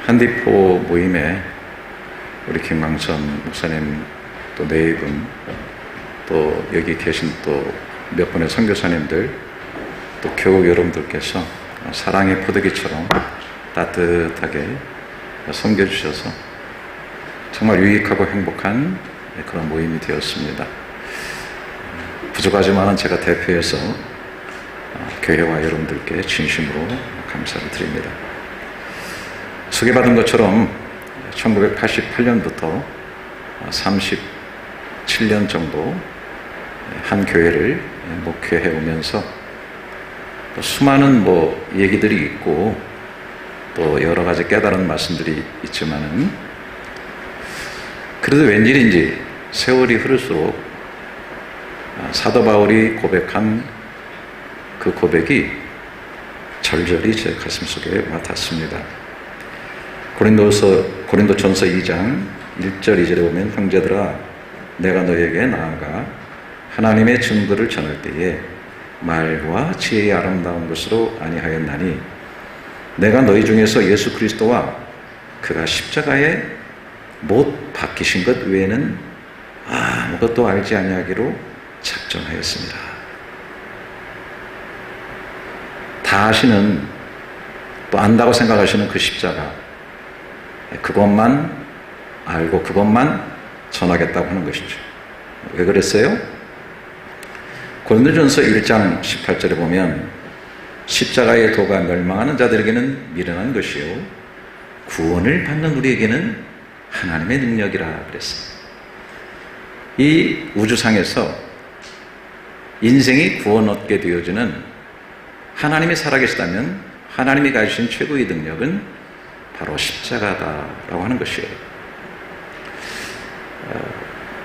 한디포 모임에 우리 김광천 목사님, 또 네이분, 또 여기 계신 또 몇 분의 선교사님들, 또 교우 여러분들께서 사랑의 포도기처럼 따뜻하게 섬겨주셔서 정말 유익하고 행복한 그런 모임이 되었습니다. 부족하지만은 제가 대표해서 교회와 여러분들께 진심으로 감사를 드립니다. 소개받은 것처럼 1988년부터 37년 정도 한 교회를 목회해 오면서 수많은 얘기들이 있고 또 여러 가지 깨달은 말씀들이 있지만은 그래도 웬일인지 세월이 흐를수록 사도 바울이 고백한 그 고백이 절절히 제 가슴속에 와닿습니다. 고린도전서 2장 1절 2절에 보면, 형제들아 내가 너에게 나아가 하나님의 증거를 전할 때에 말과 지혜의 아름다운 것으로 아니하였나니 내가 너희 중에서 예수 그리스도와 그가 십자가에 못 박히신 것 외에는 아무것도 알지 아니하기로 작정하였습니다. 다 아시는, 또 안다고 생각하시는 그 십자가, 그것만 알고 그것만 전하겠다고 하는 것이죠. 왜 그랬어요? 고린도전서 1장 18절에 보면 십자가의 도가 멸망하는 자들에게는 미련한 것이요 구원을 받는 우리에게는 하나님의 능력이라 그랬어요. 이 우주상에서 인생이 구원 얻게 되어지는, 하나님이 살아계시다면 하나님이 가지신 최고의 능력은 바로 십자가다라고 하는 것이에요.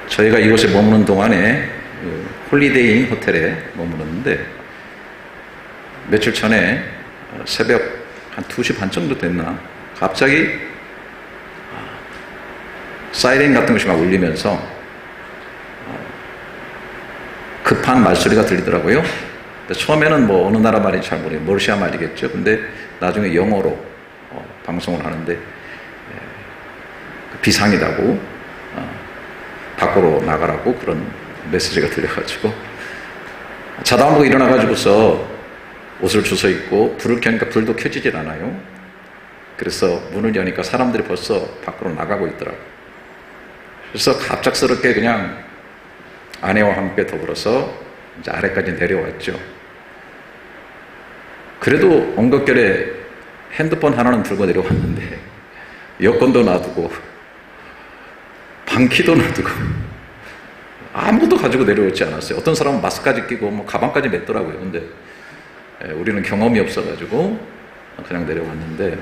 저희가 이곳에 머무는 동안에 홀리데이 인 호텔에 머무렀는데, 며칠 전에 새벽 한 2시 반 정도 됐나 갑자기 사이렌 같은 것이 막 울리면서 급한 말소리가 들리더라고요. 처음에는 어느 나라 말인지 잘 모르겠어요. 머시아 말이겠죠. 근데 나중에 영어로 방송을 하는데 비상이라고 밖으로 나가라고 그런 메시지가 들려가지고 자다 보고 일어나가지고서 옷을 주워 입고 불을 켜니까 불도 켜지질 않아요. 그래서 문을 여니까 사람들이 벌써 밖으로 나가고 있더라고요. 그래서 갑작스럽게 그냥 아내와 함께 더불어서 이제 아래까지 내려왔죠. 그래도 엉겁결에 핸드폰 하나는 들고 내려왔는데 여권도 놔두고 방키도 놔두고 아무것도 가지고 내려오지 않았어요. 어떤 사람은 마스크까지 끼고 가방까지 맸더라고요. 근데 우리는 경험이 없어가지고 그냥 내려왔는데,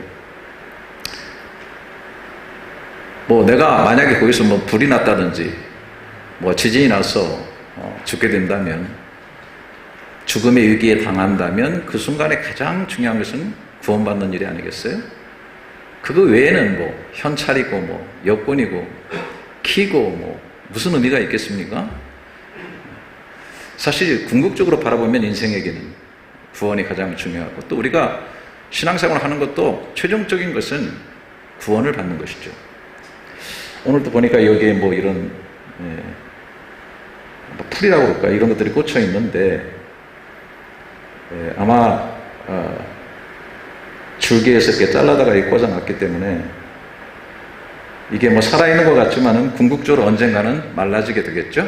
내가 만약에 거기서 불이 났다든지 지진이 나서 죽게 된다면, 죽음의 위기에 당한다면 그 순간에 가장 중요한 것은 구원받는 일이 아니겠어요? 그거 외에는 현찰이고 여권이고 키고 무슨 의미가 있겠습니까? 사실 궁극적으로 바라보면 인생에게는 구원이 가장 중요하고, 또 우리가 신앙생활을 하는 것도 최종적인 것은 구원을 받는 것이죠. 오늘도 보니까 여기에 이런 풀이라고 그럴까, 이런 것들이 꽂혀 있는데 아마 줄기에서 이렇게 잘라다가 꽂아놨기 때문에 이게 살아있는 것 같지만은 궁극적으로 언젠가는 말라지게 되겠죠.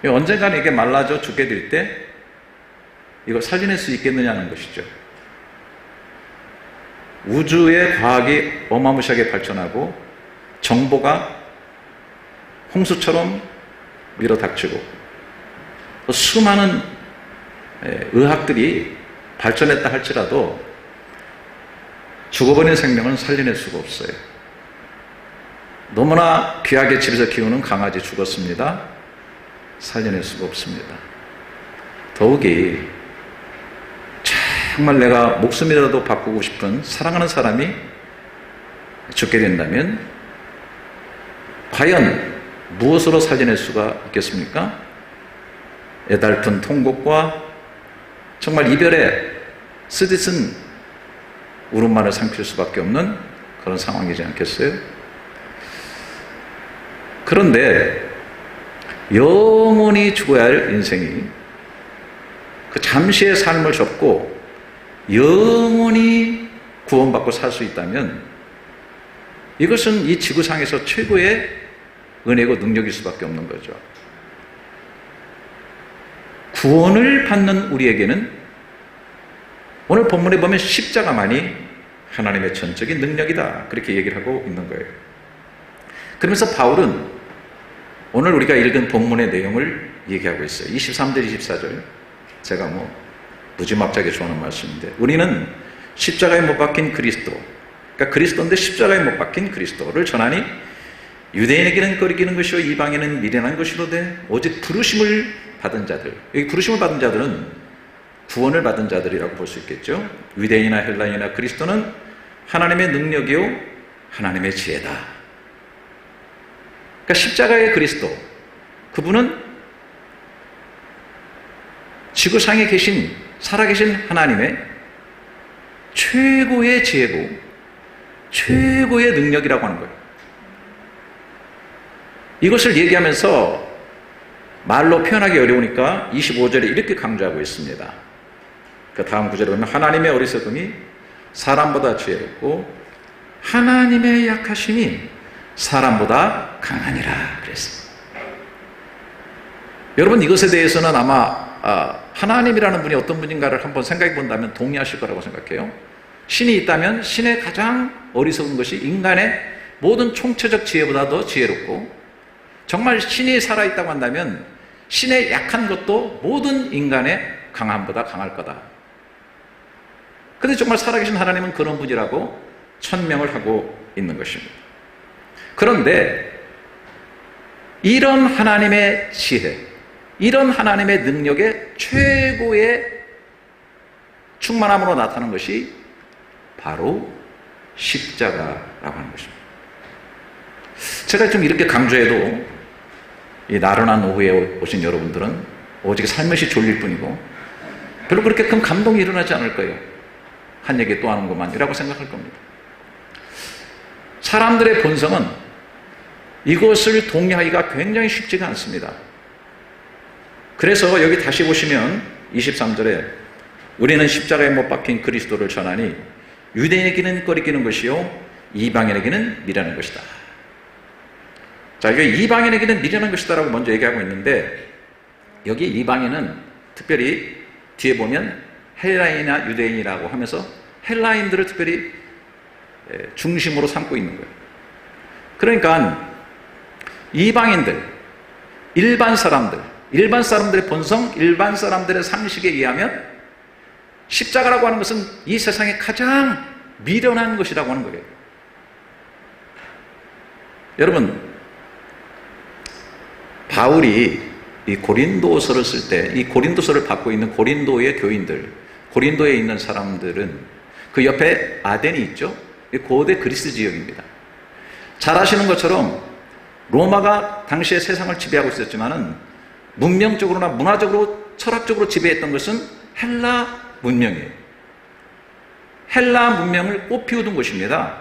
언젠가는 이게 말라져 죽게 될 때 이걸 살려낼 수 있겠느냐는 것이죠. 우주의 과학이 어마무시하게 발전하고 정보가 홍수처럼 밀어닥치고 또 수많은 의학들이 발전했다 할지라도 죽어버린 생명은 살려낼 수가 없어요. 너무나 귀하게 집에서 키우는 강아지 죽었습니다. 살려낼 수가 없습니다. 더욱이 정말 내가 목숨이라도 바꾸고 싶은 사랑하는 사람이 죽게 된다면 과연 무엇으로 살려낼 수가 있겠습니까? 애달픈 통곡과 정말 이별의 쓰디쓴 울음만을 삼킬 수밖에 없는 그런 상황이지 않겠어요? 그런데 영원히 죽어야 할 인생이 그 잠시의 삶을 접고 영원히 구원받고 살 수 있다면 이것은 이 지구상에서 최고의 은혜고 능력일 수밖에 없는 거죠. 구원을 받는 우리에게는 오늘 본문에 보면 십자가만이 하나님의 전적인 능력이다, 그렇게 얘기를 하고 있는 거예요. 그러면서 바울은 오늘 우리가 읽은 본문의 내용을 얘기하고 있어요. 23절 24절 제가 무지막지하게 좋아하는 말씀인데, 우리는 십자가에 못 박힌 그리스도, 그러니까 그리스도인데 십자가에 못 박힌 그리스도를 전하니 유대인에게는 거리끼는 것이요 이방인은 미련한 것이로되 오직 부르심을 받은 자들, 여기 부르심을 받은 자들은 구원을 받은 자들이라고 볼 수 있겠죠. 유대인이나 헬라인이나 그리스도는 하나님의 능력이요 하나님의 지혜다. 그러니까 십자가의 그리스도, 그분은 지구상에 계신 살아계신 하나님의 최고의 지혜고 최고의 능력이라고 하는 거예요. 이것을 얘기하면서 말로 표현하기 어려우니까 25절에 이렇게 강조하고 있습니다. 그 다음 구절에 보면 하나님의 어리석음이 사람보다 지혜롭고 하나님의 약하심이 사람보다 강하니라 그랬습니다. 여러분, 이것에 대해서는 아마 하나님이라는 분이 어떤 분인가를 한번 생각해 본다면 동의하실 거라고 생각해요. 신이 있다면 신의 가장 어리석은 것이 인간의 모든 총체적 지혜보다 더 지혜롭고, 정말 신이 살아있다고 한다면 신의 약한 것도 모든 인간의 강함보다 강할 거다. 그런데 정말 살아계신 하나님은 그런 분이라고 천명을 하고 있는 것입니다. 그런데 이런 하나님의 지혜, 이런 하나님의 능력의 최고의 충만함으로 나타나는 것이 바로 십자가라고 하는 것입니다. 제가 좀 이렇게 강조해도 이 나른한 오후에 오신 여러분들은 오직 살며시 졸릴 뿐이고 별로 그렇게 큰 감동이 일어나지 않을 거예요. 한 얘기 또 하는구만이라고 생각할 겁니다. 사람들의 본성은 이것을 동의하기가 굉장히 쉽지가 않습니다. 그래서 여기 다시 보시면 23절에 우리는 십자가에 못 박힌 그리스도를 전하니 유대인에게는 거리끼는 것이요 이방인에게는 미련한 것이다. 자, 이게 이방인에게는 미련한 것이다 라고 먼저 얘기하고 있는데, 여기 이방인은 특별히 뒤에 보면 헬라인이나 유대인이라고 하면서 헬라인들을 특별히 중심으로 삼고 있는 거예요. 그러니까 이방인들, 일반 사람들의 본성, 일반 사람들의 상식에 의하면 십자가라고 하는 것은 이 세상에 가장 미련한 것이라고 하는 거예요. 여러분, 바울이 이 고린도서를 쓸 때 이 고린도서를 받고 있는 고린도의 교인들, 고린도에 있는 사람들은 그 옆에 아덴이 있죠. 고대 그리스 지역입니다. 잘 아시는 것처럼 로마가 당시에 세상을 지배하고 있었지만은 문명적으로나 문화적으로 철학적으로 지배했던 것은 헬라 문명이에요. 헬라 문명을 꽃피우던 곳입니다.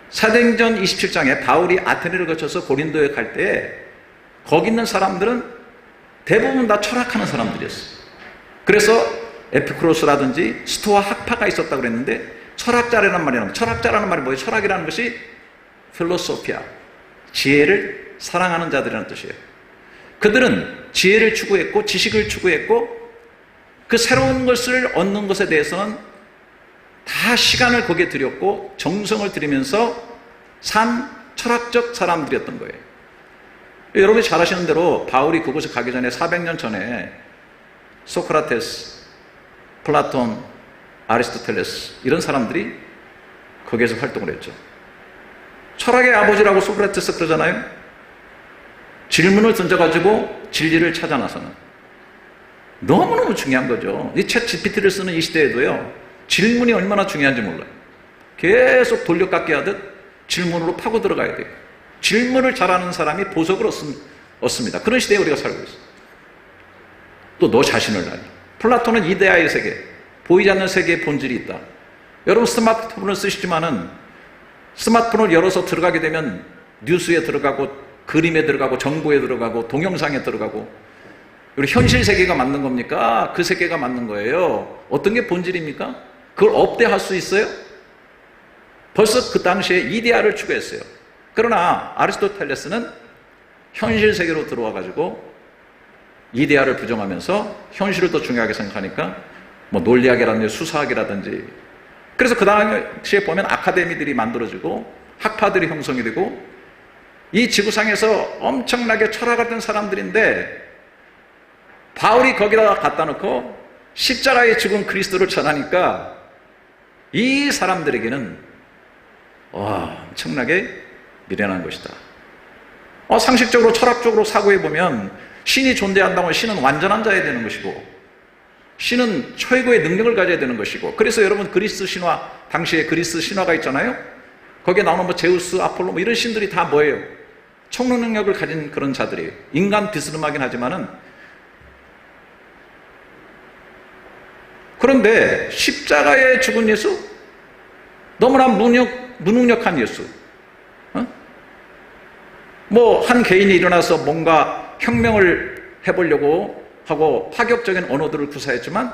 사도행전 27장에 바울이 아테네를 거쳐서 고린도에 갈 때 거기 있는 사람들은 대부분 다 철학하는 사람들이었어요. 그래서 에피쿠로스라든지 스토아 학파가 있었다고 그랬는데, 철학자라는 말이 뭐예요? 철학이라는 것이 필로소피아, 지혜를 사랑하는 자들이라는 뜻이에요. 그들은 지혜를 추구했고 지식을 추구했고 그 새로운 것을 얻는 것에 대해서는 다 시간을 거기에 들였고 정성을 들이면서 산 철학적 사람들이었던 거예요. 여러분이 잘 아시는 대로 바울이 그곳에 가기 전에 400년 전에 소크라테스, 플라톤, 아리스토텔레스 이런 사람들이 거기에서 활동을 했죠. 철학의 아버지라고 소크라테스 그러잖아요. 질문을 던져가지고 진리를 찾아 나서는, 너무너무 중요한 거죠. 이 챗 GPT를 쓰는 이 시대에도요, 질문이 얼마나 중요한지 몰라요. 계속 돌려깎기 하듯 질문으로 파고 들어가야 돼요. 질문을 잘하는 사람이 보석을 얻습니다. 그런 시대에 우리가 살고 있어요. 또 너 자신을 아니. 플라톤은 이데아의 세계, 보이지 않는 세계의 본질이 있다. 여러분 스마트폰을 쓰시지만은 스마트폰을 열어서 들어가게 되면 뉴스에 들어가고 그림에 들어가고 정보에 들어가고 동영상에 들어가고, 그리고 현실 세계가 맞는 겁니까? 그 세계가 맞는 거예요? 어떤 게 본질입니까? 그걸 업데이트할 수 있어요? 벌써 그 당시에 이데아를 추구했어요. 그러나 아리스토텔레스는 현실 세계로 들어와 가지고 이데아를 부정하면서 현실을 더 중요하게 생각하니까 뭐 논리학이라든지 수사학이라든지, 그래서 그 당시에 보면 아카데미들이 만들어지고 학파들이 형성이 되고, 이 지구상에서 엄청나게 철학했던 사람들인데 바울이 거기다가 갖다 놓고 십자가에 죽은 그리스도를 전하니까 이 사람들에게는 엄청나게 미련한 것이다. 상식적으로 철학적으로 사고해 보면 신이 존재한다면 신은 완전한 자여야 되는 것이고, 신은 최고의 능력을 가져야 되는 것이고, 그래서 여러분 그리스 신화, 당시에 그리스 신화가 있잖아요. 거기에 나오는 뭐 제우스, 아폴로 뭐 이런 신들이 다 뭐예요? 총론 능력을 가진 그런 자들이에요. 인간 비스름하긴 하지만은. 그런데 십자가에 죽은 예수? 너무나 무능력한 예수. 뭐 한 개인이 일어나서 뭔가 혁명을 해보려고 하고 파격적인 언어들을 구사했지만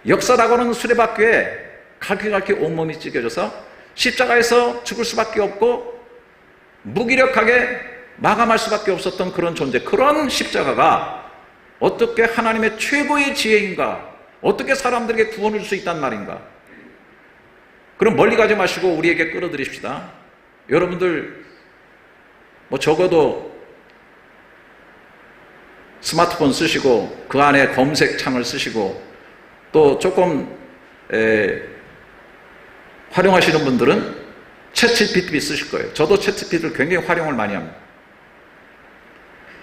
역사라고는 수레바퀴에 갈퀴갈퀴 온몸이 찢겨져서 십자가에서 죽을 수밖에 없고 무기력하게 마감할 수밖에 없었던 그런 존재, 그런 십자가가 어떻게 하나님의 최고의 지혜인가? 어떻게 사람들에게 구원을 줄 수 있단 말인가? 그럼 멀리 가지 마시고 우리에게 끌어들입시다. 여러분들 뭐 적어도 스마트폰 쓰시고 그 안에 검색창을 쓰시고 또 조금 활용하시는 분들은 챗GPT 쓰실 거예요. 저도 챗GPT를 굉장히 활용을 많이 합니다.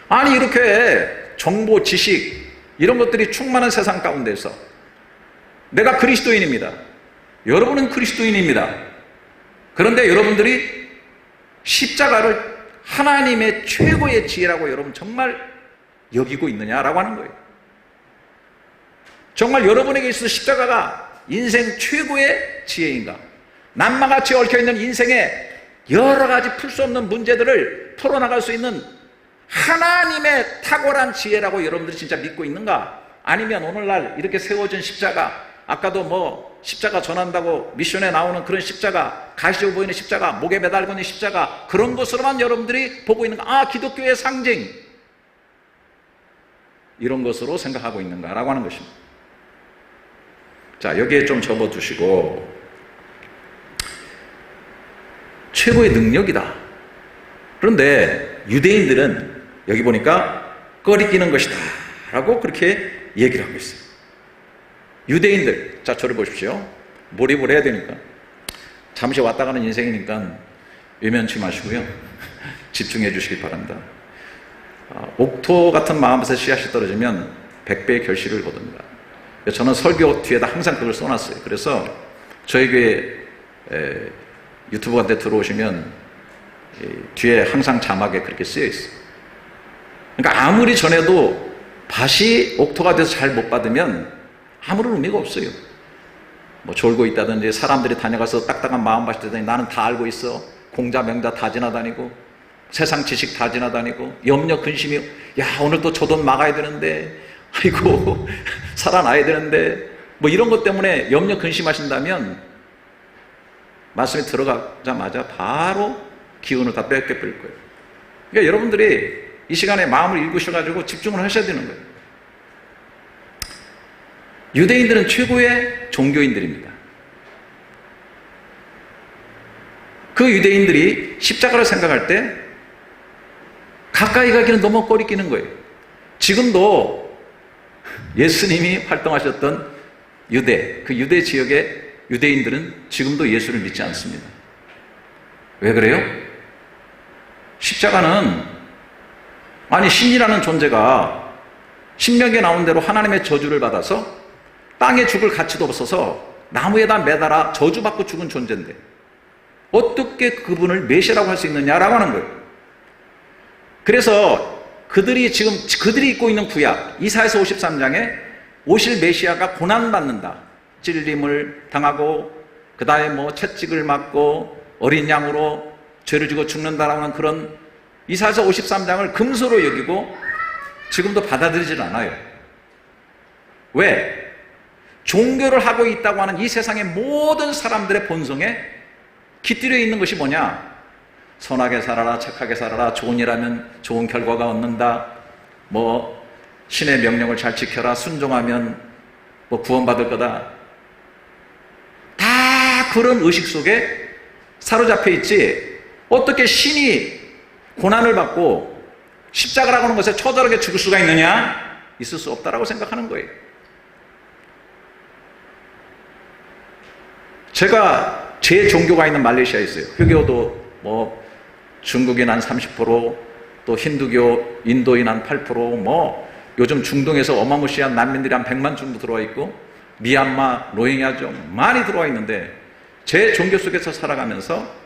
아니 이렇게 정보, 지식 이런 것들이 충만한 세상 가운데서 내가 그리스도인입니다. 여러분은 그리스도인입니다. 그런데 여러분들이 십자가를 하나님의 최고의 지혜라고 여러분 정말 여기고 있느냐라고 하는 거예요. 정말 여러분에게 있어서 십자가가 인생 최고의 지혜인가? 남마같이 얽혀있는 인생에 여러 가지 풀 수 없는 문제들을 풀어나갈 수 있는 하나님의 탁월한 지혜라고 여러분들이 진짜 믿고 있는가? 아니면 오늘날 이렇게 세워진 십자가, 아까도 뭐 십자가 전한다고 미션에 나오는 그런 십자가, 가시적으로 보이는 십자가, 목에 매달고 있는 십자가, 그런 것으로만 여러분들이 보고 있는가? 기독교의 상징, 이런 것으로 생각하고 있는가라고 하는 것입니다. 자, 여기에 좀 접어두시고, 최고의 능력이다. 그런데 유대인들은 여기 보니까 꺼리끼는 것이다 라고 그렇게 얘기를 하고 있어요. 유대인들, 자 저를 보십시오. 몰입을 해야 되니까 잠시 왔다 가는 인생이니까 외면치 마시고요. 집중해 주시기 바랍니다. 옥토 같은 마음에서 씨앗이 떨어지면 100배의 결실을 거둡니다. 저는 설교 뒤에다 항상 그걸 써놨어요. 그래서 저희 교회 유튜브 같은 데 들어오시면 뒤에 항상 자막에 그렇게 쓰여 있어요. 그러니까 아무리 전해도 밭이 옥토가 돼서 잘 못 받으면 아무런 의미가 없어요. 뭐 졸고 있다든지 사람들이 다녀가서 딱딱한 마음밭이 되더니 나는 다 알고 있어. 공자 명자 다 지나다니고 세상 지식 다 지나다니고 염려 근심이 야 오늘 또 저 돈 막아야 되는데 아이고 살아나야 되는데 뭐 이런 것 때문에 염려 근심하신다면 말씀이 들어가자마자 바로 기운을 다 뺏겨버릴 거예요. 그러니까 여러분들이 이 시간에 마음을 읽으셔가지고 집중을 하셔야 되는 거예요. 유대인들은 최고의 종교인들입니다. 그 유대인들이 십자가를 생각할 때 가까이 가기는 너무 꺼리끼는 거예요. 지금도 예수님이 활동하셨던 유대, 그 유대 지역의 유대인들은 지금도 예수를 믿지 않습니다. 왜 그래요? 십자가는 아니 신이라는 존재가 신명기에 나온 대로 하나님의 저주를 받아서 땅에 죽을 가치도 없어서 나무에다 매달아 저주받고 죽은 존재인데 어떻게 그분을 메시아라고 할 수 있느냐라고 하는 거예요. 그래서 그들이 입고 있는 구약 이사야서 53장에 오실 메시아가 고난받는다, 찔림을 당하고 그 다음에 뭐 채찍을 맞고 어린 양으로 죄를 지고 죽는다라는 그런 이사야서 53장을 금수로 여기고 지금도 받아들이질 않아요. 왜? 종교를 하고 있다고 하는 이 세상의 모든 사람들의 본성에 깃들여 있는 것이 뭐냐? 선하게 살아라, 착하게 살아라, 좋은 일 하면 좋은 결과가 얻는다, 뭐 신의 명령을 잘 지켜라, 순종하면 뭐 구원받을 거다. 다 그런 의식 속에 사로잡혀 있지. 어떻게 신이 고난을 받고 십자가라고 하는 것에 처절하게 죽을 수가 있느냐? 있을 수 없다라고 생각하는 거예요. 제가 제 종교가 있는 말레이시아에 있어요. 회교도 뭐 중국인 한 30%, 또 힌두교, 인도인 한 8%, 뭐 요즘 중동에서 어마무시한 난민들이 한 100만 정도 들어와 있고 미얀마, 로힝야 좀 많이 들어와 있는데 제 종교 속에서 살아가면서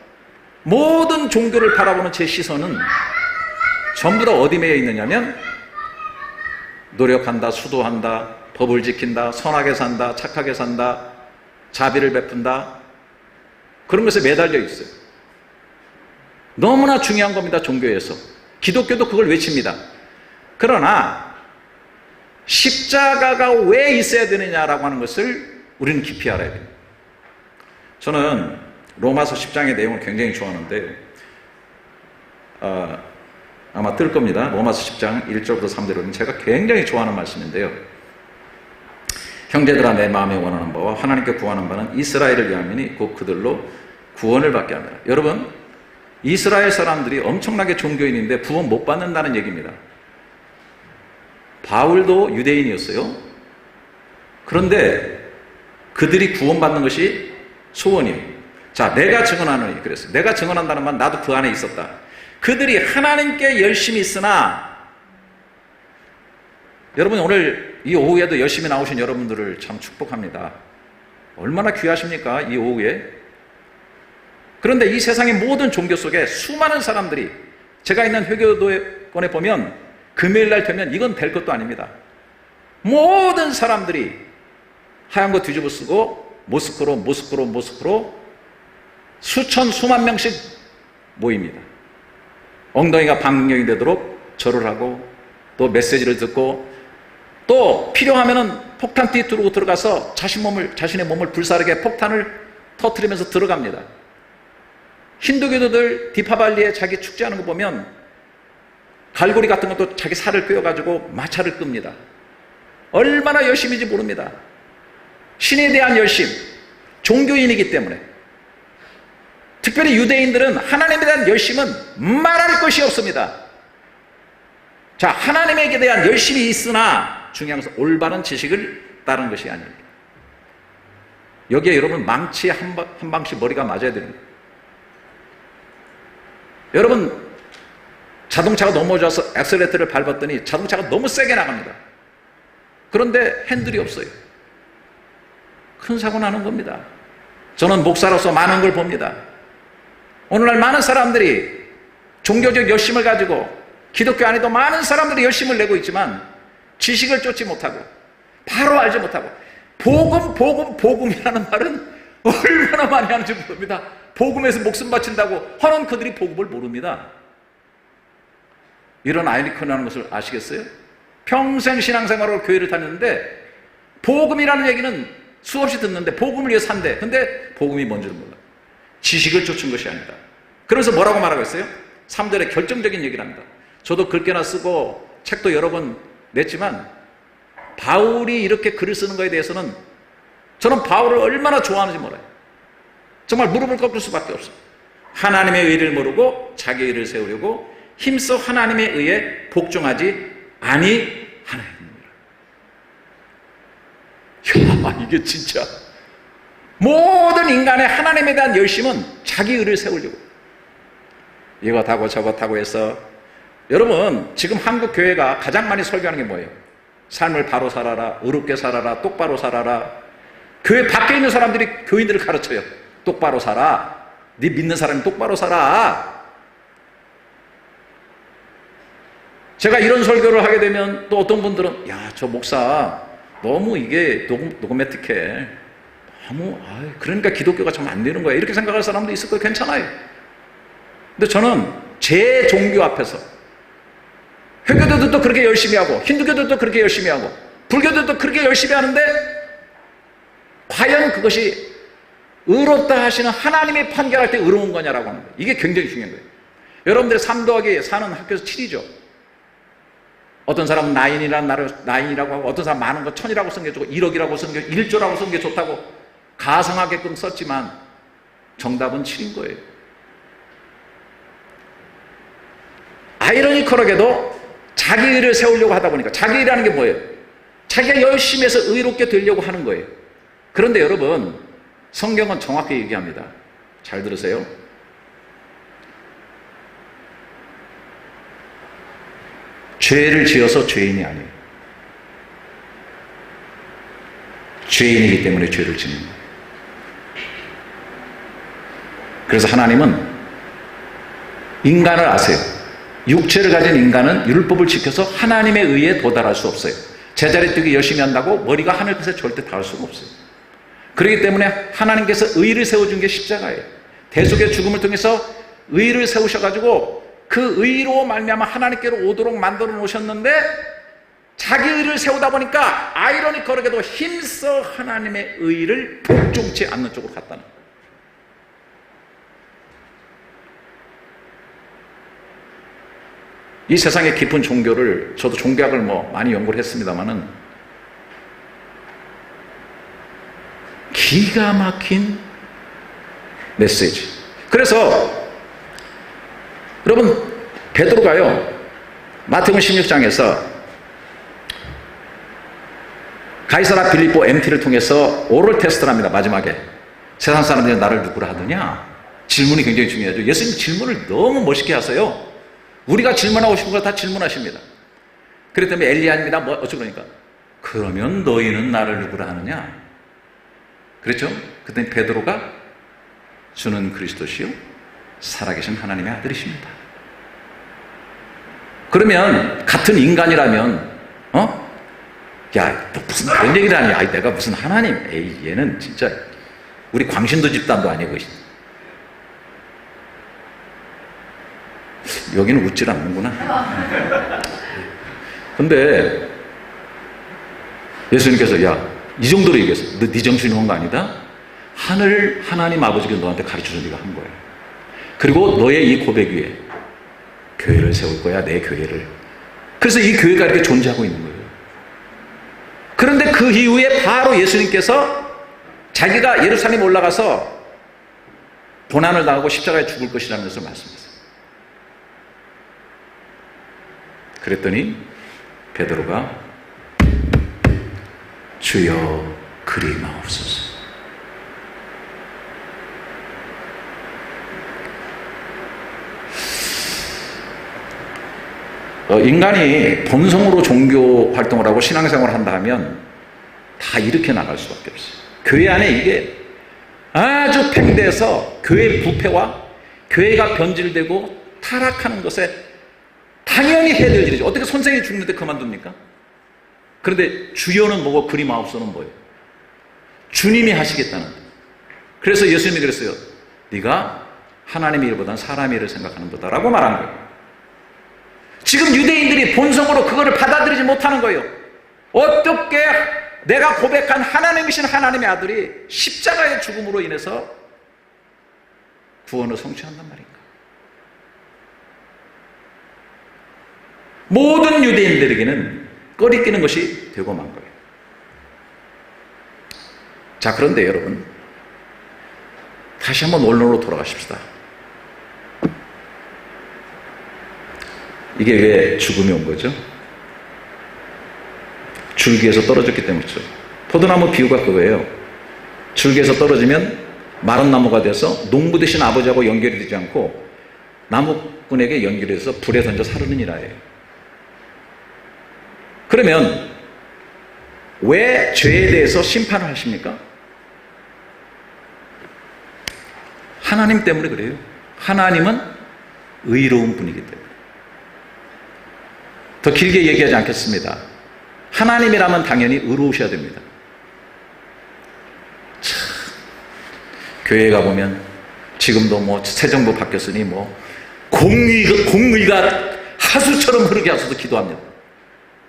모든 종교를 바라보는 제 시선은 전부 다 어디 매여 있느냐면 노력한다, 수도한다, 법을 지킨다, 선하게 산다, 착하게 산다, 자비를 베푼다, 그런 것에 매달려 있어요. 너무나 중요한 겁니다. 종교에서. 기독교도 그걸 외칩니다. 그러나 십자가가 왜 있어야 되느냐라고 하는 것을 우리는 깊이 알아야 됩니다. 저는 로마서 10장의 내용을 굉장히 좋아하는데 아마 뜰 겁니다. 로마서 10장 1절부터 3절은 제가 굉장히 좋아하는 말씀인데요. 형제들아, 내 마음에 원하는 바와 하나님께 구하는 바는 이스라엘을 위함이니 곧 그들로 구원을 받게 합니다. 여러분, 이스라엘 사람들이 엄청나게 종교인인데 구원 못 받는다는 얘기입니다. 바울도 유대인이었어요. 그런데 그들이 구원받는 것이 소원이에요. 자, 내가 증언하노니 그랬어요. 내가 증언한다는 말, 나도 그 안에 있었다. 그들이 하나님께 열심히 있으나, 여러분 오늘 이 오후에도 열심히 나오신 여러분들을 참 축복합니다. 얼마나 귀하십니까, 이 오후에. 그런데 이 세상의 모든 종교 속에 수많은 사람들이, 제가 있는 회교도권에 보면 금요일날 되면 이건 될 것도 아닙니다. 모든 사람들이 하얀 거 뒤집어 쓰고 모스크로 수천 수만 명씩 모입니다. 엉덩이가 방경이 되도록 절을 하고 또 메시지를 듣고 또 필요하면은 폭탄띠 들고 들어가서 자신의 몸을 불사르게 폭탄을 터뜨리면서 들어갑니다. 힌두교도들 디파발리에 자기 축제하는 거 보면 갈고리 같은 것도 자기 살을 꿰어가지고 마차를 끕니다. 얼마나 열심인지 모릅니다. 신에 대한 열심, 종교인이기 때문에. 특별히 유대인들은 하나님에 대한 열심은 말할 것이 없습니다. 자, 하나님에 대한 열심이 있으나 중요한 것은 올바른 지식을 따르는 것이 아닙니다. 여기에 여러분 망치에 한 방씩 머리가 맞아야 됩니다. 여러분, 자동차가 넘어져서 엑셀레이터를 밟았더니 자동차가 너무 세게 나갑니다. 그런데 핸들이 없어요. 큰 사고 나는 겁니다. 저는 목사로서 많은 걸 봅니다. 오늘날 많은 사람들이 종교적 열심을 가지고, 기독교 안에도 많은 사람들이 열심을 내고 있지만 지식을 쫓지 못하고 바로 알지 못하고, 복음이라는 말은 얼마나 많이 하는지 모릅니다. 복음에서 목숨 바친다고 하는 그들이 복음을 모릅니다. 이런 아이러니라는 것을 아시겠어요? 평생 신앙생활로 교회를 다녔는데 복음이라는 얘기는 수없이 듣는데 복음을 위해 산대. 근데 복음이 뭔지를 몰라. 지식을 쫓은 것이 아니다. 그래서 뭐라고 말하고 있어요? 3절에 결정적인 얘기를 합니다. 저도 글귀나 쓰고 책도 여러 번 냈지만 바울이 이렇게 글을 쓰는 것에 대해서는 저는 바울을 얼마나 좋아하는지 몰라요. 정말 무릎을 꺾을 수밖에 없어요. 하나님의 의를 모르고 자기 의를 세우려고 힘써 하나님의 의에 복종하지 아니하나이니라. 야, 이게 진짜 모든 인간의 하나님에 대한 열심은 자기 의를 세우려고, 이거 타고 저거 타고 해서. 여러분, 지금 한국 교회가 가장 많이 설교하는 게 뭐예요? 삶을 바로 살아라, 의롭게 살아라, 똑바로 살아라. 교회 밖에 있는 사람들이 교인들을 가르쳐요. 똑바로 살아. 네 믿는 사람이 똑바로 살아. 제가 이런 설교를 하게 되면 또 어떤 분들은, 야, 저 목사 너무 이게 노고매틱해. 그러니까 기독교가 참 안 되는 거야. 이렇게 생각할 사람도 있을 거예요. 괜찮아요. 근데 저는 제 종교 앞에서 회교도들도 그렇게 열심히 하고 힌두교들도 그렇게 열심히 하고 불교들도 그렇게 열심히 하는데 과연 그것이 의롭다 하시는 하나님이 판결할 때 의로운 거냐라고 하는 거예요. 이게 굉장히 중요한 거예요. 여러분들의 3 더하기 4는 학교에서 7이죠. 어떤 사람은 9이라고 하고 어떤 사람은 많은 거 1000이라고 쓴 게 좋고 1억이라고 쓴 게 1조라고 쓴 게 좋다고 가상하게끔 썼지만 정답은 7인 거예요. 아이러니컬하게도 자기 의를 세우려고 하다 보니까 자기 의라는 게 뭐예요? 자기가 열심히 해서 의롭게 되려고 하는 거예요. 그런데 여러분 성경은 정확히 얘기합니다. 잘 들으세요. 죄를 지어서 죄인이 아니에요. 죄인이기 때문에 죄를 짓는 거예요. 그래서 하나님은 인간을 아세요. 육체를 가진 인간은 율법을 지켜서 하나님의 의에 도달할 수 없어요. 제자리 뛰기 열심히 한다고 머리가 하늘끝에 절대 닿을 수가 없어요. 그렇기 때문에 하나님께서 의를 세워준 게 십자가예요. 대속의 죽음을 통해서 의를 세우셔가지고 그 의로 말미암아 하나님께로 오도록 만들어 놓으셨는데 자기 의를 세우다 보니까 아이러니컬하게도 힘써 하나님의 의를 복종치 않는 쪽으로 갔다는 거예요. 이 세상의 깊은 종교를 저도 종교학을 많이 연구를 했습니다만은 기가 막힌 메시지. 그래서 여러분 베드로가요 마태복음 16장에서 가이사라 빌립보 MT를 통해서 오럴 테스트를 합니다. 마지막에 세상 사람들이 나를 누구라 하더냐? 질문이 굉장히 중요하죠. 예수님 질문을 너무 멋있게 하세요. 우리가 질문하고 싶은 걸 다 질문하십니다. 그렇기 때문에 엘리야입니다. 어쩌그러니까 그러면 너희는 나를 누구라 하느냐? 그랬죠? 그때 베드로가 주는 그리스도시요 살아계신 하나님의 아들이십니다. 그러면 같은 인간이라면 야, 너 무슨 그런 얘기를 하니? 아이, 내가 무슨 하나님? 에이, 얘는 진짜 우리 광신도 집단도 아니고. 여기는 웃질 않는구나. 근데 예수님께서 야, 이 정도로 얘기했어. 너 네 정신이 온 거 아니다? 하나님 아버지가 너한테 가르쳐준 네가 한 거야. 그리고 너의 이 고백 위에 교회를 세울 거야, 내 교회를. 그래서 이 교회가 이렇게 존재하고 있는 거예요. 그런데 그 이후에 바로 예수님께서 자기가 예루살렘에 올라가서 고난을 당하고 십자가에 죽을 것이라는 것을 말씀하셨어요. 그랬더니 베드로가 주여 그리 마옵소서. 인간이 본성으로 종교 활동을 하고 신앙생활을 한다 하면 다 이렇게 나갈 수밖에 없어요. 교회 안에 이게 아주 팽대해서 교회 부패와 교회가 변질되고 타락하는 것에 당연히 해야 될 일이죠. 어떻게 선생이 죽는데 그만둡니까? 그런데 주여는 뭐고 그리 마옵소서는 뭐예요? 주님이 하시겠다는. 그래서 예수님이 그랬어요. 네가 하나님의 일보다는 사람의 일을 생각하는 거다라고 말한 거예요. 지금 유대인들이 본성으로 그거를 받아들이지 못하는 거예요. 어떻게 내가 고백한 하나님이신 하나님의 아들이 십자가의 죽음으로 인해서 구원을 성취한단 말인가? 모든 유대인들에게는 꺼리끼는 것이 되고 만 거예요. 자, 그런데 여러분 다시 한번 원론으로 돌아가십시다. 이게 왜 죽음이 온 거죠? 줄기에서 떨어졌기 때문이죠. 포도나무 비유가 그거예요. 줄기에서 떨어지면 마른 나무가 돼서 농부 되신 아버지하고 연결이 되지 않고 나무꾼에게 연결해서 불에 던져 사르느니라예요. 그러면 왜 죄에 대해서 심판을 하십니까? 하나님 때문에 그래요. 하나님은 의로운 분이기 때문에. 더 길게 얘기하지 않겠습니다. 하나님이라면 당연히 의로우셔야 됩니다. 참 교회에 가보면 지금도 뭐 새 정부 바뀌었으니 뭐 공의가 하수처럼 흐르게 하소서 기도합니다.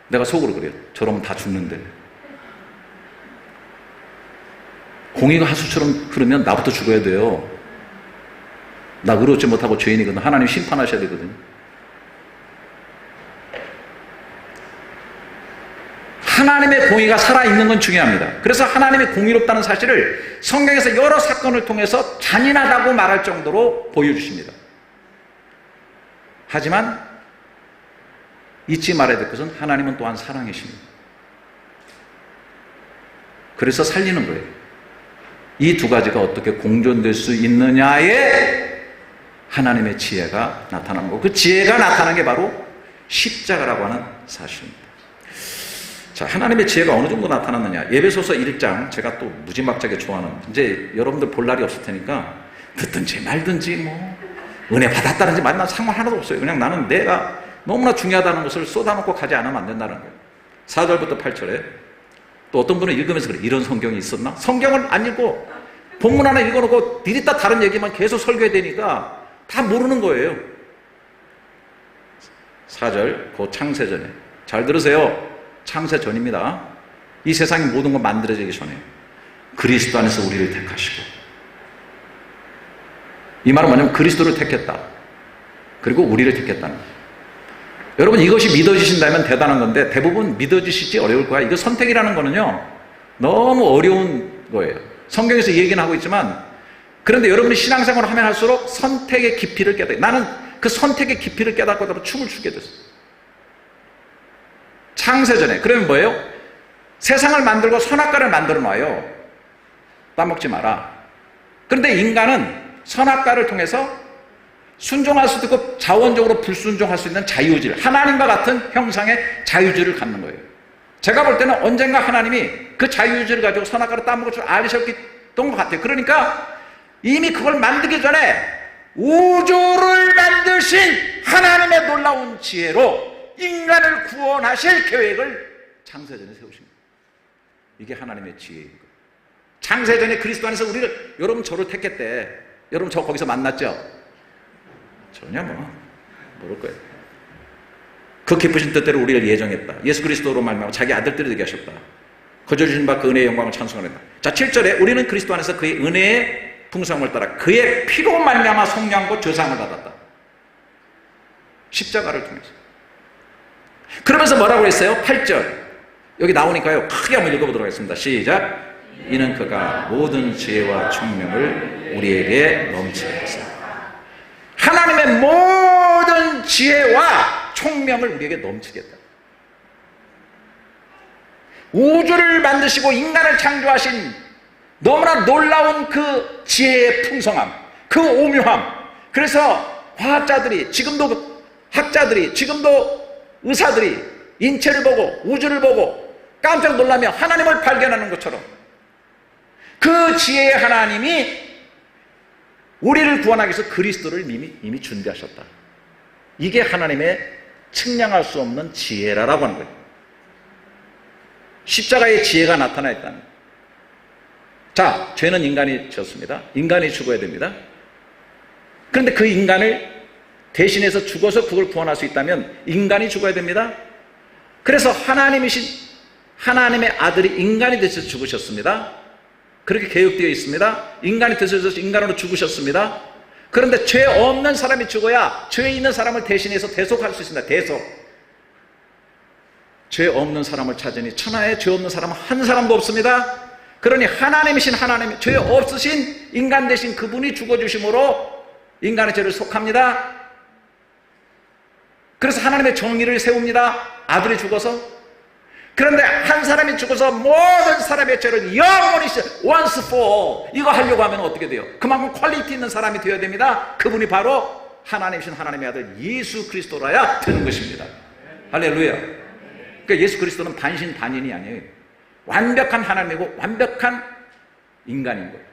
내가 속으로 그래요. 저러면 다 죽는데. 공의가 하수처럼 흐르면 나부터 죽어야 돼요. 나 의롭지 못하고 죄인이거든. 하나님 심판하셔야 되거든요. 하나님의 공의가 살아있는 건 중요합니다. 그래서 하나님이 공의롭다는 사실을 성경에서 여러 사건을 통해서 잔인하다고 말할 정도로 보여주십니다. 하지만 잊지 말아야 될 것은 하나님은 또한 사랑이십니다. 그래서 살리는 거예요. 이 두 가지가 어떻게 공존될 수 있느냐에 하나님의 지혜가 나타나는 거고, 그 지혜가 나타나는 게 바로 십자가라고 하는 사실입니다. 자, 하나님의 지혜가 어느 정도 나타났느냐. 예배소서 1장, 제가 또 무지막지하게 좋아하는, 이제 여러분들 볼 날이 없을 테니까 듣든지 말든지 뭐 은혜 받았다든지 말나 상관 하나도 없어요. 그냥 나는 내가 너무나 중요하다는 것을 쏟아놓고 가지 않으면 안 된다는 거예요. 4절부터 8절에 또 어떤 분은 읽으면서 그래, 이런 성경이 있었나? 성경을 안 읽고 본문 하나 읽어놓고 디리다 다른 얘기만 계속 설교해야 되니까 다 모르는 거예요. 4절, 그 창세전에. 잘 들으세요. 창세전입니다. 이 세상의 모든 것 만들어지기 전에 그리스도 안에서 우리를 택하시고, 이 말은 뭐냐면 그리스도를 택했다. 그리고 우리를 택했다는 거예요. 여러분, 이것이 믿어지신다면 대단한 건데 대부분 믿어지실지 어려울 거야. 이거 선택이라는 거는요 너무 어려운 거예요. 성경에서 얘기는 하고 있지만, 그런데 여러분이 신앙생활을 하면 할수록 선택의 깊이를 깨닫게, 나는 그 선택의 깊이를 깨닫고 춤을 추게 됐어요. 창세전에. 그러면 뭐예요? 세상을 만들고 선악과를 만들어 놔요. 따먹지 마라. 그런데 인간은 선악과를 통해서 순종할 수도 있고 자원적으로 불순종할 수 있는 자유의지를, 하나님과 같은 형상의 자유의지를 갖는 거예요. 제가 볼 때는 언젠가 하나님이 그 자유의지를 가지고 선악과를 따먹을 줄 알으셨던 것 같아요. 그러니까 이미 그걸 만들기 전에 우주를 만드신 하나님의 놀라운 지혜로 인간을 구원하실 계획을 창세전에 세우십니다. 이게 하나님의 지혜인 거예요. 창세전에 그리스도 안에서 우리를, 여러분 저를 택했대. 여러분 저 거기서 만났죠? 전혀 모를 거예요. 그 기쁘신 뜻대로 우리를 예정했다. 예수 그리스도로 말미암아 자기 아들들이 되게 하셨다. 거저 주신 바 그 은혜의 영광을 찬송하겠다. 자, 7절에 우리는 그리스도 안에서 그의 은혜의 풍성함을 따라 그의 피로 말미암아 속량과 죄사함을 받았다. 십자가를 통해서. 그러면서 뭐라고 했어요? 8절. 여기 나오니까요. 크게 한번 읽어보도록 하겠습니다. 시작. 이는 그가 모든 지혜와 총명을 우리에게 넘치게 했습니다. 하나님의 모든 지혜와 총명을 우리에게 넘치게 했다. 우주를 만드시고 인간을 창조하신 너무나 놀라운 그 지혜의 풍성함, 그 오묘함. 그래서 과학자들이, 지금도 학자들이, 지금도 의사들이 인체를 보고 우주를 보고 깜짝 놀라며 하나님을 발견하는 것처럼 그 지혜의 하나님이 우리를 구원하기 위해서 그리스도를 이미 준비하셨다. 이게 하나님의 측량할 수 없는 지혜라고 하는 거예요. 십자가의 지혜가 나타나 있다는 거예요. 자, 죄는 인간이 지었습니다. 인간이 죽어야 됩니다. 그런데 그 인간을 대신해서 죽어서 그걸 구원할 수 있다면 인간이 죽어야 됩니다. 그래서 하나님이신 하나님의 아들이 인간이 되셔서 죽으셨습니다. 그렇게 계획되어 있습니다. 인간이 되셔서 인간으로 죽으셨습니다. 그런데 죄 없는 사람이 죽어야 죄 있는 사람을 대신해서 대속할 수 있습니다. 대속. 죄 없는 사람을 찾으니 천하에 죄 없는 사람은 한 사람도 없습니다. 그러니 하나님이신 하나님, 죄 없으신 인간 대신 그분이 죽어주심으로 인간의 죄를 속합니다. 그래서 하나님의 정의를 세웁니다. 아들이 죽어서. 그런데 한 사람이 죽어서 모든 사람의 죄를 영원히 once for all, 이거 하려고 하면 어떻게 돼요? 그만큼 퀄리티 있는 사람이 되어야 됩니다. 그분이 바로 하나님이신 하나님의 아들 예수 그리스도라야 되는 것입니다. 할렐루야. 그러니까 예수 그리스도는 반신반인이 아니에요. 완벽한 하나님이고 완벽한 인간인 거예요.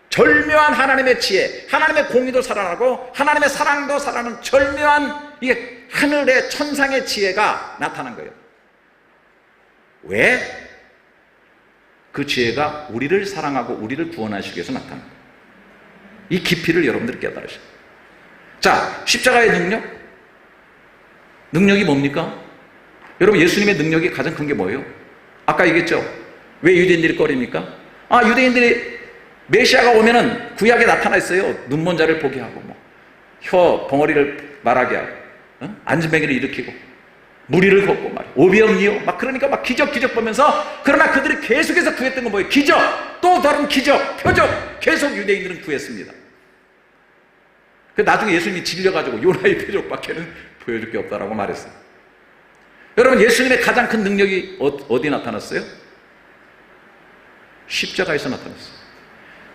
절묘한 하나님의 지혜, 하나님의 공의도 살아나고 하나님의 사랑도 살아나는 절묘한 이게 하늘의 천상의 지혜가 나타난 거예요. 왜? 그 지혜가 우리를 사랑하고 우리를 구원하시기 위해서 나타납니다. 이 깊이를 여러분들이 깨달으셔야 돼요. 자, 십자가의 능력? 능력이 뭡니까? 여러분, 예수님의 능력이 가장 큰 게 뭐예요? 아까 얘기했죠? 왜 유대인들이 꺼립니까? 유대인들이 메시아가 오면은 구약에 나타나 있어요. 눈먼 자를 보게 하고, 혀 벙어리를 말하게 하고, 안진뱅이를 일으키고, 무리를 걷고, 오병이요. 그러니까 기적 보면서, 그러나 그들이 계속해서 구했던 건 뭐예요? 기적! 또 다른 기적, 표적! 계속 유대인들은 구했습니다. 나중에 예수님이 질려가지고 요나의 표적밖에는 보여줄 게 없다라고 말했어요. 여러분, 예수님의 가장 큰 능력이 어디 나타났어요? 십자가에서 나타났어요.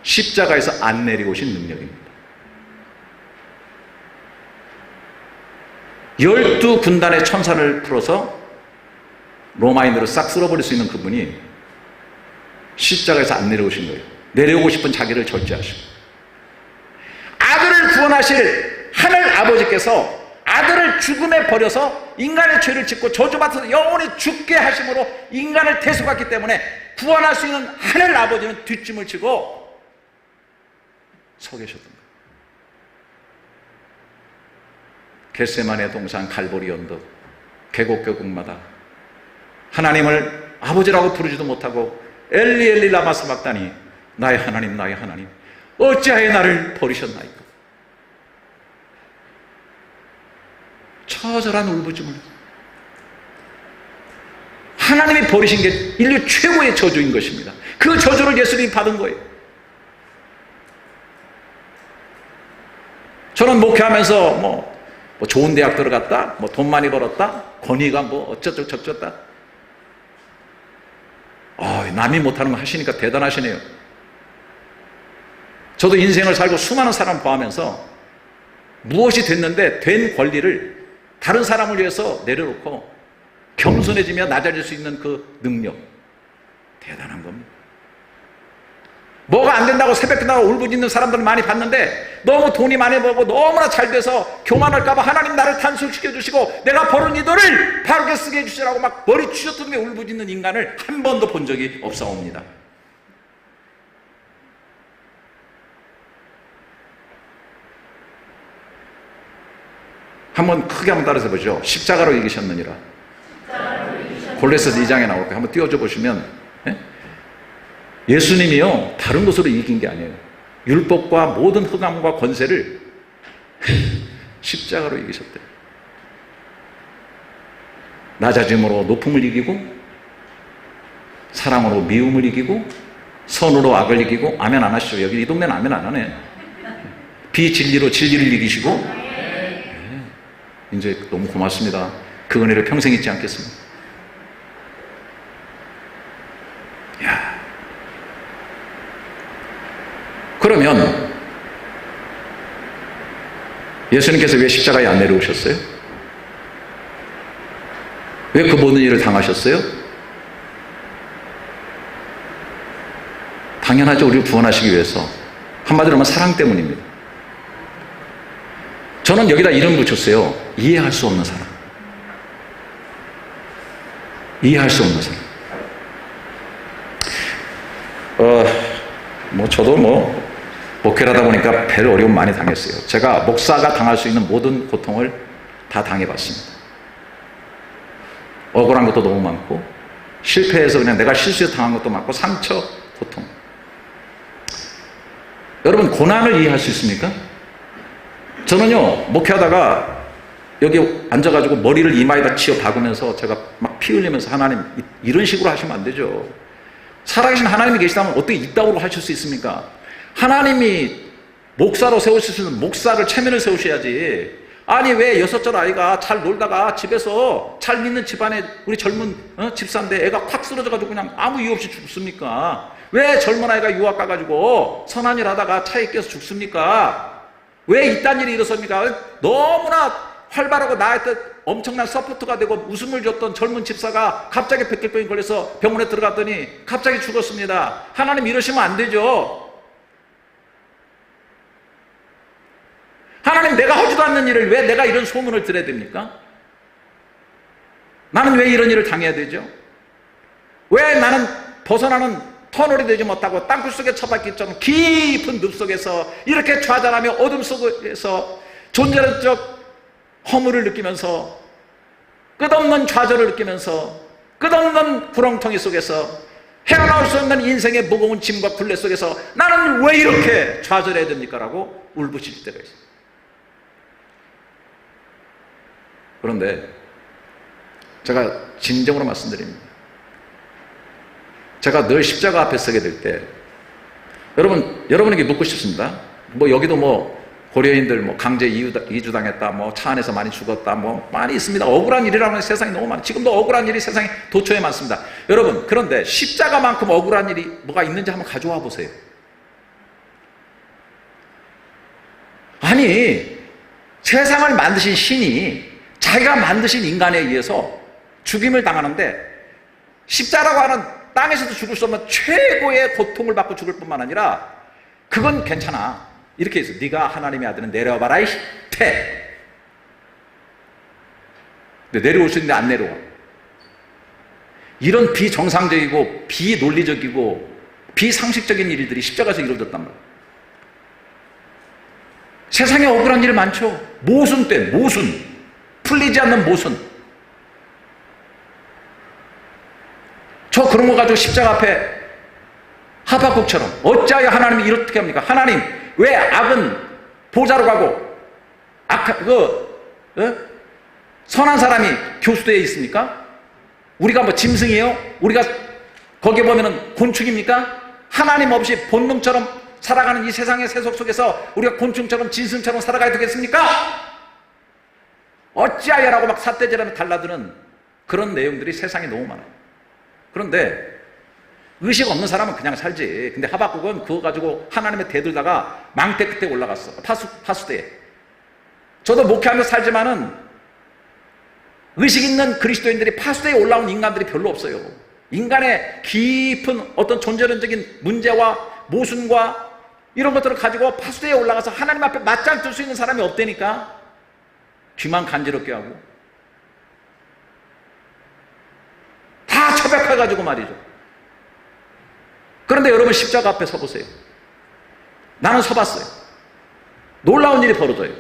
십자가에서 안 내려오신 능력입니다. 12군단의 천사를 풀어서 로마인으로 싹 쓸어버릴 수 있는 그분이 십자가에서 안 내려오신 거예요. 내려오고 싶은 자기를 절제하시고, 아들을 구원하실 하늘 아버지께서 아들을 죽음에 버려서 인간의 죄를 짓고 저주받아서 영원히 죽게 하심으로 인간을 대속했기 때문에 구원할 수 있는 하늘 아버지는 뒷짐을 지고 서 계셨던 거예요. 겟세마네 동산, 갈보리 언덕, 계곡마다 하나님을 아버지라고 부르지도 못하고 엘리 엘리 라마 사박다니, 나의 하나님 나의 하나님 어찌하여 나를 버리셨나이까. 처절한 울부짖음을, 하나님이 버리신 게 인류 최고의 저주인 것입니다. 그 저주를 예수님이 받은 거예요. 저는 목회하면서 뭐 좋은 대학 들어갔다, 돈 많이 벌었다, 권위가 어쩌고 저쩌다. 남이 못하는 거 하시니까 대단하시네요. 저도 인생을 살고 수많은 사람 보하면서 무엇이 됐는데 된 권리를 다른 사람을 위해서 내려놓고 겸손해지며 낮아질 수 있는 그 능력, 대단한 겁니다. 뭐가 안 된다고 새벽기도하고 울부짖는 사람들 많이 봤는데, 너무 돈이 많이 벌고 너무나 잘 돼서 교만할까봐 하나님 나를 단속시켜 주시고 내가 벌은 이들을 바르게 쓰게 해주시라고 머리 쥐어뜯으며 울부짖는 인간을 한 번도 본 적이 없사옵니다. 한번 크게 한번 따라서 보죠. 십자가로 이기셨느니라. 골로새서 2장에 나올 거예요. 한번 띄워줘 보시면, 예수님이요 다른 것으로 이긴 게 아니에요. 율법과 모든 흑암과 권세를 십자가로 이기셨대요. 낮아짐으로 높음을 이기고, 사랑으로 미움을 이기고, 선으로 악을 이기고. 아멘 안 하시죠? 여기 이 동네는 아멘 안 하네. 비진리로 진리를 이기시고. 이제 너무 고맙습니다. 그 은혜를 평생 잊지 않겠습니다. 야. 그러면 예수님께서 왜 십자가에 안 내려오셨어요? 왜 그 모든 일을 당하셨어요? 당연하죠. 우리를 구원하시기 위해서. 한마디로 하면 사랑 때문입니다. 저는 여기다 이름 붙였어요. 이해할 수 없는 사람. 이해할 수 없는 사람. 저도 목회를 하다 보니까 별 어려움 많이 당했어요. 제가 목사가 당할 수 있는 모든 고통을 다 당해봤습니다. 억울한 것도 너무 많고, 실패해서 그냥 내가 실수해서 당한 것도 많고, 상처, 고통. 여러분, 고난을 이해할 수 있습니까? 저는요, 목회하다가 여기 앉아가지고 머리를 이마에다 치어 박으면서 제가 막 피 흘리면서, 하나님, 이런 식으로 하시면 안 되죠. 살아계신 하나님이 계시다면 어떻게 이따구로 하실 수 있습니까? 하나님이 목사로 세우시는 목사를 체면을 세우셔야지. 아니, 왜 6살 아이가 잘 놀다가 집에서 잘 믿는 집안에 우리 젊은 집사인데 애가 콱 쓰러져가지고 그냥 아무 이유 없이 죽습니까? 왜 젊은 아이가 유학 가가지고 선한 일 하다가 차에 껴서 죽습니까? 왜 이딴 일이 일어섭니까? 너무나 활발하고 나한테 엄청난 서포트가 되고 웃음을 줬던 젊은 집사가 갑자기 백혈병이 걸려서 병원에 들어갔더니 갑자기 죽었습니다. 하나님 이러시면 안 되죠. 하나님, 내가 하지도 않는 일을 왜 내가 이런 소문을 들어야 됩니까? 나는 왜 이런 일을 당해야 되죠? 왜 나는 벗어나는 터널이 되지 못하고 땅굴 속에 처박히처럼 깊은 늪 속에서 이렇게 좌절하며 어둠 속에서 존재적 허물을 느끼면서 끝없는 좌절을 느끼면서 끝없는 구렁텅이 속에서 헤어나올 수 없는 인생의 무거운 짐과 굴레 속에서 나는 왜 이렇게 좌절해야 됩니까? 라고 울부짖을 때가 있어요. 그런데 제가 진정으로 말씀드립니다. 제가 늘 십자가 앞에 서게 될 때 여러분에게 묻고 싶습니다. 뭐 여기도 뭐 고려인들 뭐 강제 이주당했다, 뭐 차 안에서 많이 죽었다, 뭐 많이 있습니다. 억울한 일이라는 세상이 너무 많아요. 지금도 억울한 일이 세상에 도처에 많습니다. 여러분, 그런데 십자가만큼 억울한 일이 뭐가 있는지 한번 가져와 보세요. 아니, 세상을 만드신 신이 자기가 만드신 인간에 의해서 죽임을 당하는데 십자라고 하는 땅에서도 죽을 수 없는 최고의 고통을 받고 죽을 뿐만 아니라 그건 괜찮아. 이렇게 해서 네가 하나님의 아들은 내려와봐라 이 패. 근데 내려올 수 있는데 안 내려와. 이런 비정상적이고 비논리적이고 비상식적인 일들이 십자가에서 이루어졌단 말이에요. 세상에 억울한 일 많죠. 모순 때 모순, 풀리지 않는 모순. 저 그런 거 가지고 십자가 앞에 하박국처럼 어찌하여 하나님이 이렇게 합니까? 하나님, 왜 악은 보좌로 가고 선한 사람이 교수대에 있습니까? 우리가 뭐 짐승이에요? 우리가 거기에 보면은 곤충입니까? 하나님 없이 본능처럼 살아가는 이 세상의 세속 속에서 우리가 곤충처럼 짐승처럼 살아가야 되겠습니까? 어찌하여라고 막 삿대질하며 달라드는 그런 내용들이 세상에 너무 많아요. 그런데 의식 없는 사람은 그냥 살지. 근데 하박국은 그거 가지고 하나님의 대들다가 망대 끝에 올라갔어. 파수대에. 저도 목회하면서 살지만은 의식 있는 그리스도인들이 파수대에 올라온 인간들이 별로 없어요. 인간의 깊은 어떤 존재론적인 문제와 모순과 이런 것들을 가지고 파수대에 올라가서 하나님 앞에 맞짱 뜰 수 있는 사람이 없다니까. 귀만 간지럽게 하고 다 처박혀가지고 말이죠. 그런데 여러분 십자가 앞에 서보세요. 나는 서봤어요. 놀라운 일이 벌어져요.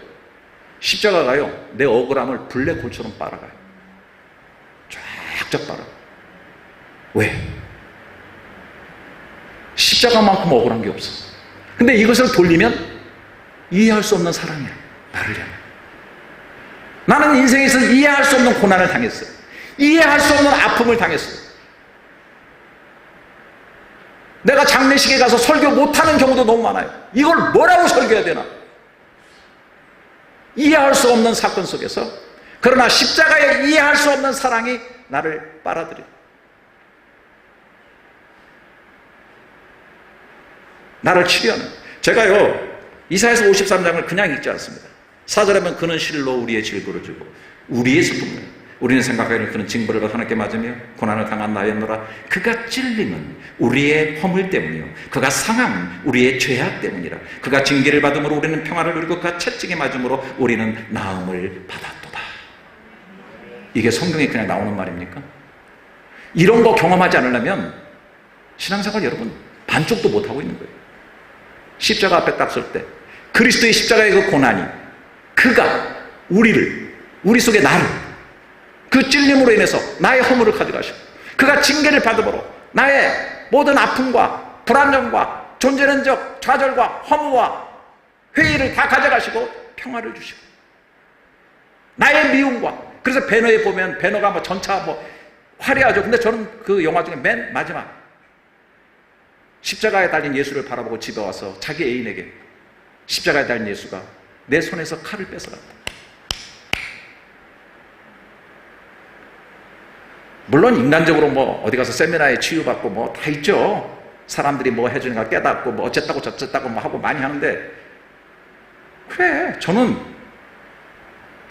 십자가가요, 내 억울함을 블랙홀처럼 빨아가요. 쫙쫙 빨아요. 왜? 십자가만큼 억울한 게 없어. 근데 이것을 돌리면 이해할 수 없는 사랑이야. 나를 향해. 나는 인생에서 이해할 수 없는 고난을 당했어요. 이해할 수 없는 아픔을 당했어요. 내가 장례식에 가서 설교 못하는 경우도 너무 많아요. 이걸 뭐라고 설교해야 되나? 이해할 수 없는 사건 속에서, 그러나 십자가에 이해할 수 없는 사랑이 나를 빨아들여요. 나를 치료하는. 제가요, 이사야서 53장을 그냥 읽지 않습니다. 4절에 보면 그는 실로 우리의 질고를 주고 우리의 슬픔을, 우리는 생각하기를 그는 징벌을 하나님께 맞으며 고난을 당한 나였노라. 그가 찔림은 우리의 허물 때문이요 그가 상함은 우리의 죄악 때문이라. 그가 징계를 받음으로 우리는 평화를 누리고 그가 채찍에 맞음으로 우리는 나음을 받았도다. 이게 성경에 그냥 나오는 말입니까? 이런 거 경험하지 않으려면 신앙생활 여러분 반쪽도 못하고 있는 거예요. 십자가 앞에 딱 설 때 그리스도의 십자가의 그 고난이, 그가 우리 속에 나를, 그 찔림으로 인해서 나의 허물을 가져가시고 그가 징계를 받음으로 나의 모든 아픔과 불안정과 존재론적 좌절과 허무와 회의를 다 가져가시고 평화를 주시고 나의 미움과, 그래서 배너에 보면 배너가 뭐 전차 뭐 화려하죠. 근데 저는 그 영화 중에 맨 마지막 십자가에 달린 예수를 바라보고 집에 와서 자기 애인에게 십자가에 달린 예수가 내 손에서 칼을 뺏어갔다. 물론 인간적으로 뭐 어디 가서 세미나에 치유받고 뭐 다 있죠. 사람들이 뭐 해주니까 깨닫고 뭐 어쨌다고 저쨌다고 뭐 하고 많이 하는데, 그래, 저는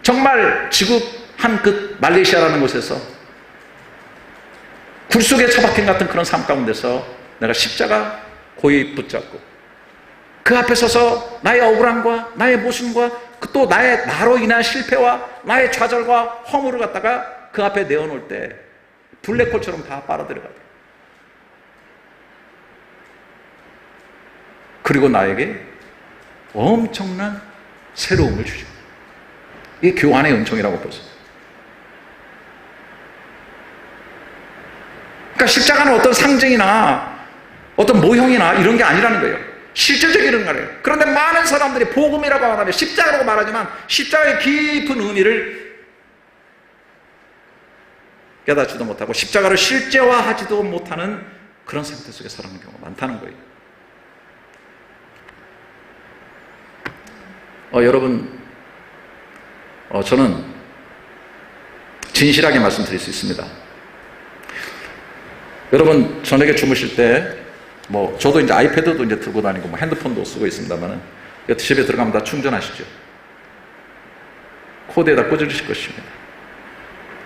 정말 지극한 그 말레이시아라는 곳에서 굴 속에 처박힌 같은 그런 삶 가운데서 내가 십자가 고이 붙잡고 그 앞에 서서 나의 억울함과 나의 모순과 또 나로 인한 실패와 나의 좌절과 허물을 갖다가 그 앞에 내어놓을 때 블랙홀처럼 다 빨아들여가요. 그리고 나에게 엄청난 새로움을 주죠. 이게 교환의 은총이라고 보세요. 그러니까 십자가는 어떤 상징이나 어떤 모형이나 이런 게 아니라는 거예요. 실제적인 거예요. 그런데 많은 사람들이 복음이라고 말하면 십자가라고 말하지만 십자가의 깊은 의미를 깨닫지도 못하고 십자가를 실제화하지도 못하는 그런 상태 속에 살아가는 경우가 많다는 거예요. 여러분, 저는 진실하게 말씀드릴 수 있습니다. 여러분, 저녁에 주무실 때, 저도 이제 아이패드도 이제 들고 다니고, 핸드폰도 쓰고 있습니다만, 집에 들어가면 다 충전하시죠. 코드에다 꽂으실 것입니다.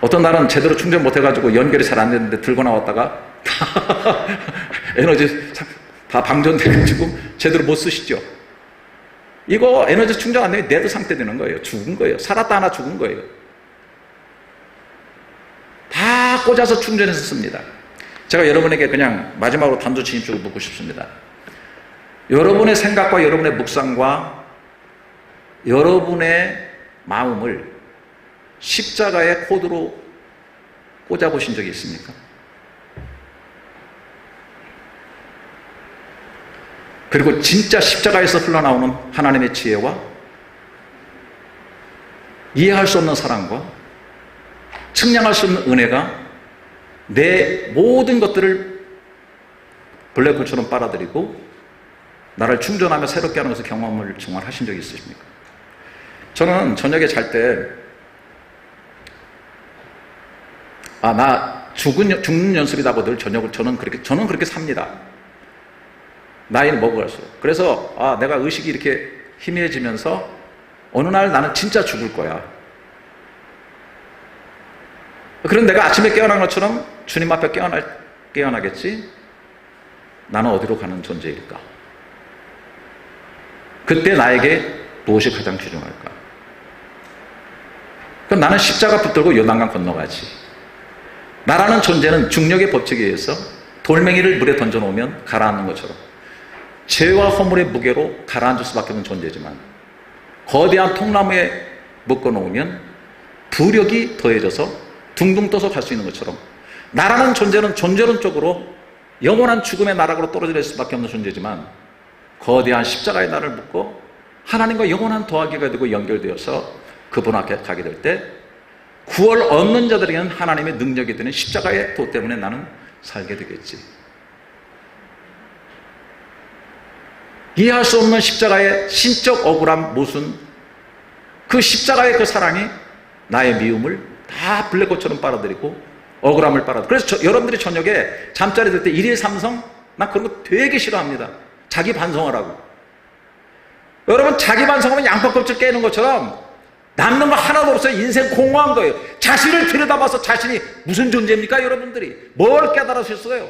어떤 날은 제대로 충전 못 해가지고 연결이 잘 안 됐는데 들고 나왔다가, 에너지 다 방전돼가지고 제대로 못 쓰시죠. 이거 에너지 충전 안 되면 데드 상태 되는 거예요. 죽은 거예요. 살았다 하나 죽은 거예요. 다 꽂아서 충전해서 씁니다. 제가 여러분에게 그냥 마지막으로 단도직입적으로 묻고 싶습니다. 여러분의 생각과 여러분의 묵상과 여러분의 마음을 십자가의 코드로 꽂아보신 적이 있습니까? 그리고 진짜 십자가에서 흘러나오는 하나님의 지혜와 이해할 수 없는 사랑과 측량할 수 없는 은혜가 내 모든 것들을 블랙홀처럼 빨아들이고 나를 충전하며 새롭게 하는 것을 경험을 정말 하신 적이 있으십니까? 저는 저녁에 잘 때 나 죽는 연습이라고 늘 저녁을 저는 그렇게 삽니다. 나이는 먹어갈수록. 그래서 내가 의식이 이렇게 희미해지면서 어느 날 나는 진짜 죽을 거야. 그런 내가 아침에 깨어난 것처럼 주님 앞에 깨어나겠지? 나는 어디로 가는 존재일까? 그때 나에게 무엇이 가장 귀중할까? 그럼 나는 십자가 붙들고 요단강 건너가지. 나라는 존재는 중력의 법칙에 의해서 돌멩이를 물에 던져놓으면 가라앉는 것처럼 죄와 허물의 무게로 가라앉을 수밖에 없는 존재지만 거대한 통나무에 묶어놓으면 부력이 더해져서 둥둥 떠서 갈 수 있는 것처럼 나라는 존재는 존재론적으로 영원한 죽음의 나락으로 떨어질 수밖에 없는 존재지만 거대한 십자가의 나를 묶고 하나님과 영원한 더하기가 되고 연결되어서 그분 앞에 가게 될 때 구원 얻는 자들에게는 하나님의 능력이 되는 십자가의 도 때문에 나는 살게 되겠지. 이해할 수 없는 십자가의 신적 억울함, 모순, 그 십자가의 그 사랑이 나의 미움을 다 블랙홀처럼 빨아들이고 억울함을 빨아들이고. 그래서 여러분들이 저녁에 잠자리 들 때 일일 삼성, 난 그런 거 되게 싫어합니다. 자기 반성을 하고. 여러분, 자기 반성하면 양파 껍질 깨는 것처럼 남는 거 하나도 없어요. 인생 공허한 거예요. 자신을 들여다봐서 자신이 무슨 존재입니까? 여러분들이 뭘 깨달으셨어요?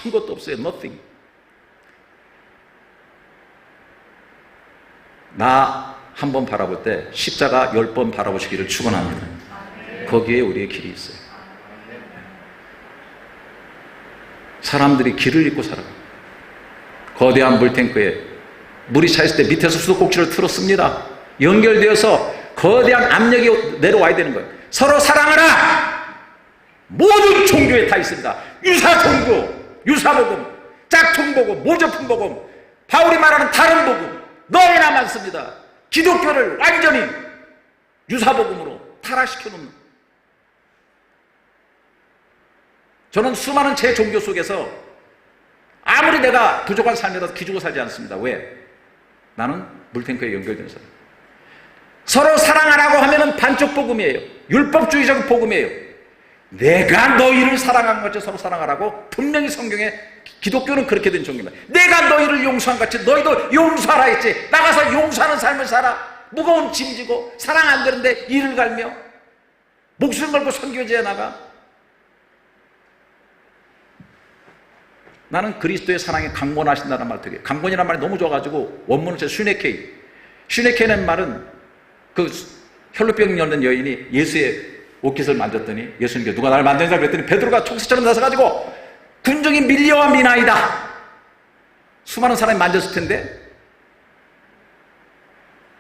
아무것도 없어요. Nothing. 나 한 번 바라볼 때 십자가 10번 바라보시기를 축원합니다. 거기에 우리의 길이 있어요. 사람들이 길을 잃고 살아요. 거대한 물탱크에 물이 차있을 때 밑에서 수도꼭지를 틀었습니다. 연결되어서 거대한 압력이 내려와야 되는 거예요. 서로 사랑하라! 모든 종교에 다 있습니다. 유사종교, 유사복음, 짝퉁복음, 모조품복음, 바울이 말하는 다른 복음 너무나 많습니다. 기독교를 완전히 유사복음으로 타락시켜 놓는. 저는 수많은 제 종교 속에서 아무리 내가 부족한 삶이라도 기죽어 살지 않습니다. 왜? 나는 물탱크에 연결된 사람. 서로 사랑하라고 하면은 반쪽 복음이에요. 율법주의적 복음이에요. 내가 너희를 사랑한 것처럼 서로 사랑하라고 분명히 성경에 기독교는 그렇게 된 종교입니다. 내가 너희를 용서한 같이 너희도 용서하라 했지. 나가서 용서하는 삶을 살아. 무거운 짐 지고 사랑 안 되는데 이를 갈며 목숨 걸고 선교지에 나가. 나는 그리스도의 사랑에 강권하신다는 말 되게, 강권이라는 말이 너무 좋아가지고 원문은 제 슈네케이는 말은 그 혈루병 열린 여인이 예수의 옷깃을 만졌더니 예수님께 누가 나를 만드는가 그랬더니 베드로가 총새처럼 나서가지고 군중이 밀려와 미나이다. 수많은 사람이 만졌을 텐데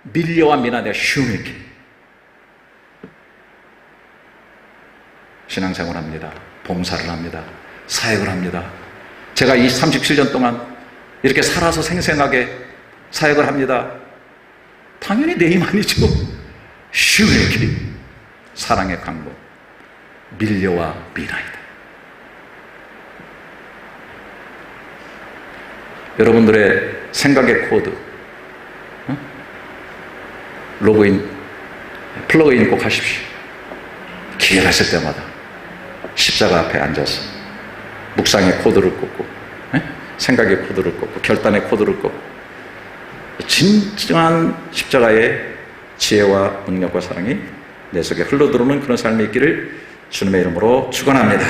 밀려와 미나 내가 휴메케 신앙생활을 합니다. 봉사를 합니다. 사역을 합니다. 제가 이 37년 동안 이렇게 살아서 생생하게 사역을 합니다. 당연히 내 힘 아니죠. 휴메케 사랑의 강도 밀려와 미나이다. 여러분들의 생각의 코드, 로그인, 플러그인 꼭 하십시오. 기회가 있을 때마다 십자가 앞에 앉아서 묵상의 코드를 꽂고 생각의 코드를 꽂고 결단의 코드를 꽂고 진정한 십자가의 지혜와 능력과 사랑이 내 속에 흘러들어오는 그런 삶이 있기를 주님의 이름으로 축원합니다.